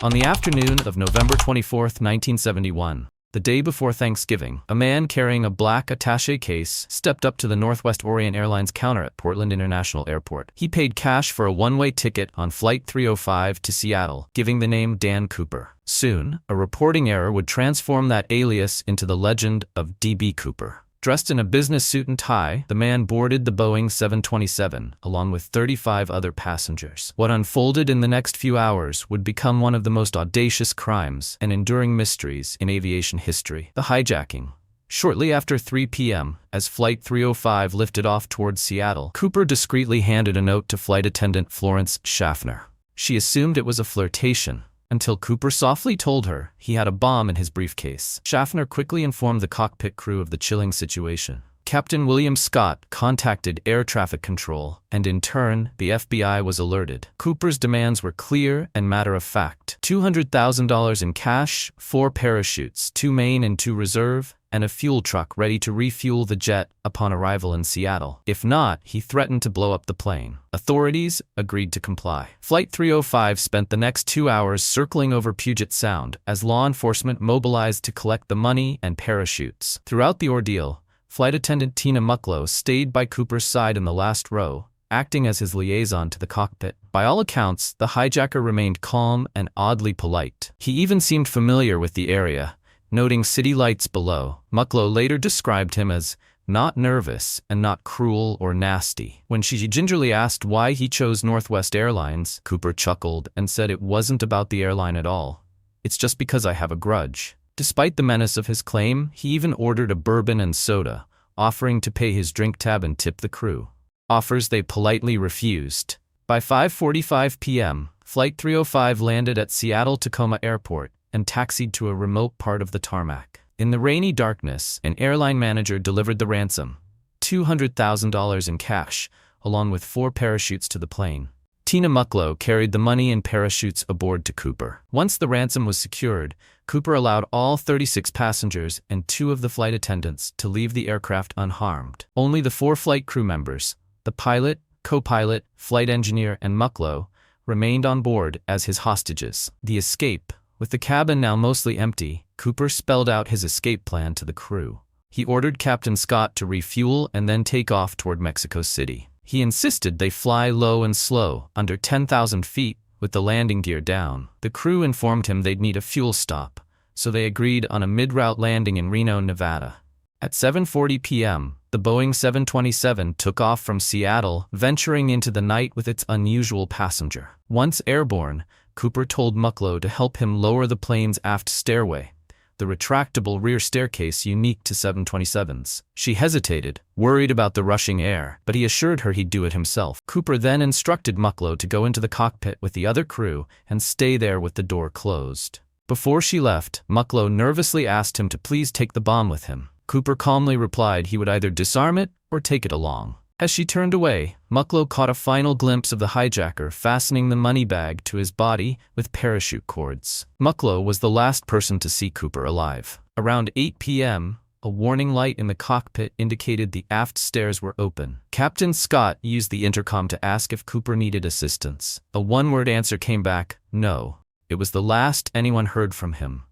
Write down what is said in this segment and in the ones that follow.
On the afternoon of November 24, 1971, the day before Thanksgiving, a man carrying a black attaché case stepped up to the Northwest Orient Airlines counter at Portland International Airport. He paid cash for a one-way ticket on Flight 305 to Seattle, giving the name Dan Cooper. Soon, a reporting error would transform that alias into the legend of D.B. Cooper. Dressed in a business suit and tie, the man boarded the Boeing 727, along with 35 other passengers. What unfolded in the next few hours would become one of the most audacious crimes and enduring mysteries in aviation history: the hijacking. Shortly after 3 p.m., as Flight 305 lifted off towards Seattle, Cooper discreetly handed a note to flight attendant Florence Schaffner. She assumed it was a flirtation, until Cooper softly told her he had a bomb in his briefcase. Schaffner quickly informed the cockpit crew of the chilling situation. Captain William Scott contacted air traffic control, and in turn, the FBI was alerted. Cooper's demands were clear and matter-of-fact: $200,000 in cash, 4 parachutes, 2 main and 2 reserve, and a fuel truck ready to refuel the jet upon arrival in Seattle. If not, he threatened to blow up the plane. Authorities agreed to comply. Flight 305 spent the next 2 hours circling over Puget Sound as law enforcement mobilized to collect the money and parachutes. Throughout the ordeal, flight attendant Tina Mucklow stayed by Cooper's side in the last row, acting as his liaison to the cockpit. By all accounts, the hijacker remained calm and oddly polite. He even seemed familiar with the area, noting city lights below. Mucklow later described him as not nervous and not cruel or nasty. When she gingerly asked why he chose Northwest Airlines, Cooper chuckled and said it wasn't about the airline at all. "It's just because I have a grudge." Despite the menace of his claim, he even ordered a bourbon and soda, offering to pay his drink tab and tip the crew. Offers they politely refused. By 5:45 p.m., Flight 305 landed at Seattle-Tacoma Airport and taxied to a remote part of the tarmac. In the rainy darkness, an airline manager delivered the ransom, $200,000 in cash, along with 4 parachutes to the plane. Tina Mucklow carried the money and parachutes aboard to Cooper. Once the ransom was secured, Cooper allowed all 36 passengers and 2 of the flight attendants to leave the aircraft unharmed. Only the 4 flight crew members, the pilot, co-pilot, flight engineer, and Mucklow, remained on board as his hostages. The escape. With the cabin now mostly empty, Cooper spelled out his escape plan to the crew. He ordered Captain Scott to refuel and then take off toward Mexico City. He insisted they fly low and slow, under 10,000 feet, with the landing gear down. The crew informed him they'd need a fuel stop, so they agreed on a mid-route landing in Reno, Nevada. At 7:40 p.m., the Boeing 727 took off from Seattle, venturing into the night with its unusual passenger. Once airborne, Cooper told Mucklow to help him lower the plane's aft stairway, the retractable rear staircase unique to 727s. She hesitated, worried about the rushing air, but he assured her he'd do it himself. Cooper then instructed Mucklow to go into the cockpit with the other crew and stay there with the door closed. Before she left, Mucklow nervously asked him to please take the bomb with him. Cooper calmly replied he would either disarm it or take it along. As she turned away, Mucklow caught a final glimpse of the hijacker fastening the money bag to his body with parachute cords. Mucklow was the last person to see Cooper alive. Around 8 p.m., a warning light in the cockpit indicated the aft stairs were open. Captain Scott used the intercom to ask if Cooper needed assistance. A one-word answer came back: no. It was the last anyone heard from him.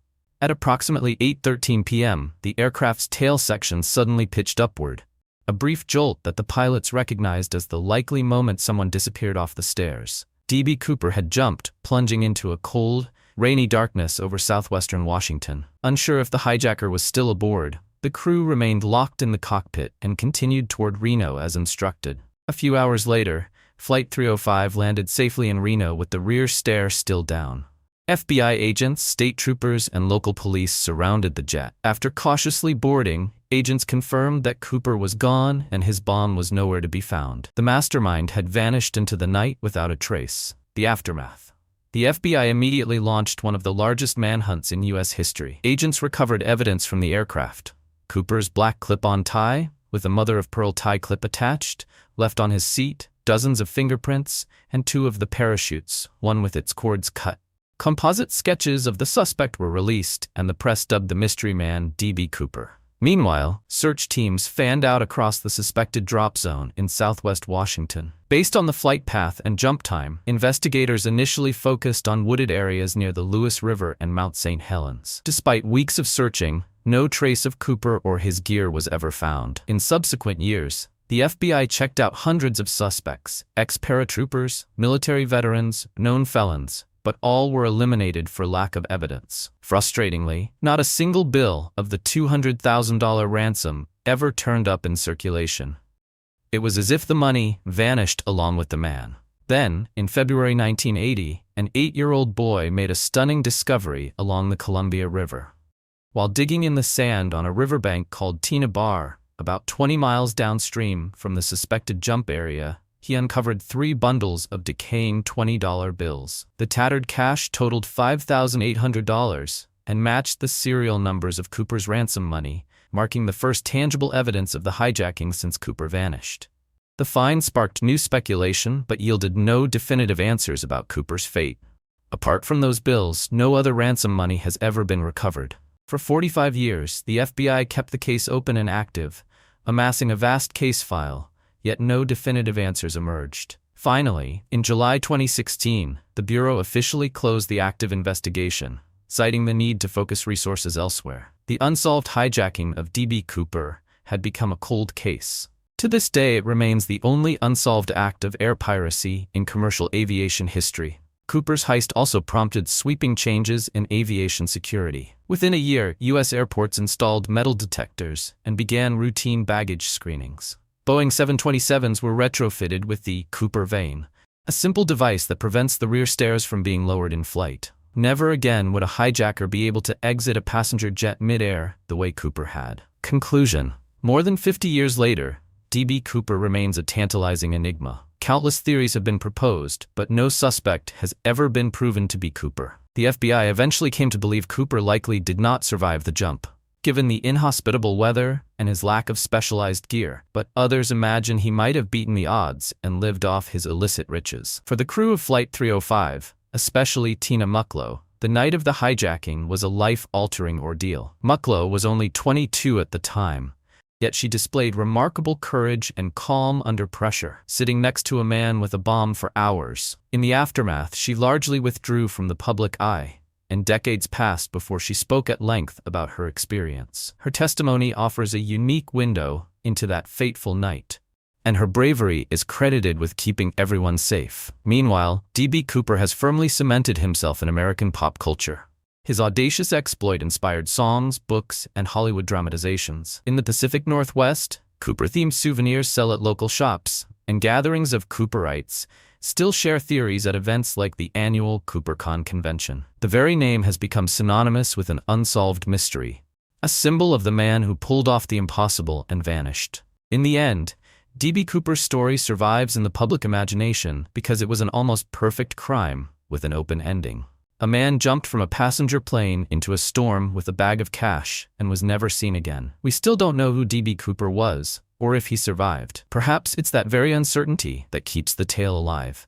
At approximately 8:13 p.m., the aircraft's tail section suddenly pitched upward, a brief jolt that the pilots recognized as the likely moment someone disappeared off the stairs. D.B. Cooper had jumped, plunging into a cold, rainy darkness over southwestern Washington. Unsure if the hijacker was still aboard, the crew remained locked in the cockpit and continued toward Reno as instructed. A few hours later, Flight 305 landed safely in Reno with the rear stair still down. FBI agents, state troopers, and local police surrounded the jet. After cautiously boarding, agents confirmed that Cooper was gone and his bomb was nowhere to be found. The mastermind had vanished into the night without a trace. The aftermath. The FBI immediately launched one of the largest manhunts in U.S. history. Agents recovered evidence from the aircraft: Cooper's black clip-on tie, with a mother-of-pearl tie clip attached, left on his seat, dozens of fingerprints, and 2 of the parachutes, one with its cords cut. Composite sketches of the suspect were released, and the press dubbed the mystery man D.B. Cooper. Meanwhile, search teams fanned out across the suspected drop zone in southwest Washington. Based on the flight path and jump time, investigators initially focused on wooded areas near the Lewis River and Mount St. Helens. Despite weeks of searching, no trace of Cooper or his gear was ever found. In subsequent years, the FBI checked out hundreds of suspects, ex-paratroopers, military veterans, known felons, but all were eliminated for lack of evidence. Frustratingly, not a single bill of the $200,000 ransom ever turned up in circulation. It was as if the money vanished along with the man. Then, in February 1980, an 8-year-old boy made a stunning discovery along the Columbia River. While digging in the sand on a riverbank called Tina Bar, about 20 miles downstream from the suspected jump area, he uncovered 3 bundles of decaying $20 bills. The tattered cash totaled $5,800 and matched the serial numbers of Cooper's ransom money, marking the first tangible evidence of the hijacking since Cooper vanished. The find sparked new speculation but yielded no definitive answers about Cooper's fate. Apart from those bills, no other ransom money has ever been recovered. For 45 years, the FBI kept the case open and active, amassing a vast case file, yet no definitive answers emerged. Finally, in July 2016, the Bureau officially closed the active investigation, citing the need to focus resources elsewhere. The unsolved hijacking of D.B. Cooper had become a cold case. To this day, it remains the only unsolved act of air piracy in commercial aviation history. Cooper's heist also prompted sweeping changes in aviation security. Within a year, U.S. airports installed metal detectors and began routine baggage screenings. Boeing 727s were retrofitted with the Cooper vane, a simple device that prevents the rear stairs from being lowered in flight. Never again would a hijacker be able to exit a passenger jet mid-air the way Cooper had. Conclusion: more than 50 years later, D.B. Cooper remains a tantalizing enigma. Countless theories have been proposed, but no suspect has ever been proven to be Cooper. The FBI eventually came to believe Cooper likely did not survive the jump, given the inhospitable weather and his lack of specialized gear, but others imagine he might have beaten the odds and lived off his illicit riches. For the crew of Flight 305, especially Tina Mucklow, the night of the hijacking was a life-altering ordeal. Mucklow was only 22 at the time, yet she displayed remarkable courage and calm under pressure, sitting next to a man with a bomb for hours. In the aftermath, she largely withdrew from the public eye, and decades passed before she spoke at length about her experience. Her testimony offers a unique window into that fateful night, and her bravery is credited with keeping everyone safe. Meanwhile, D.B. Cooper has firmly cemented himself in American pop culture. His audacious exploit inspired songs, books, and Hollywood dramatizations. In the Pacific Northwest, Cooper-themed souvenirs sell at local shops, and gatherings of Cooperites still share theories at events like the annual CooperCon convention. The very name has become synonymous with an unsolved mystery, a symbol of the man who pulled off the impossible and vanished. In the end, D.B. Cooper's story survives in the public imagination because it was an almost perfect crime with an open ending. A man jumped from a passenger plane into a storm with a bag of cash and was never seen again. We still don't know who D.B. Cooper was, or if he survived. Perhaps it's that very uncertainty that keeps the tale alive.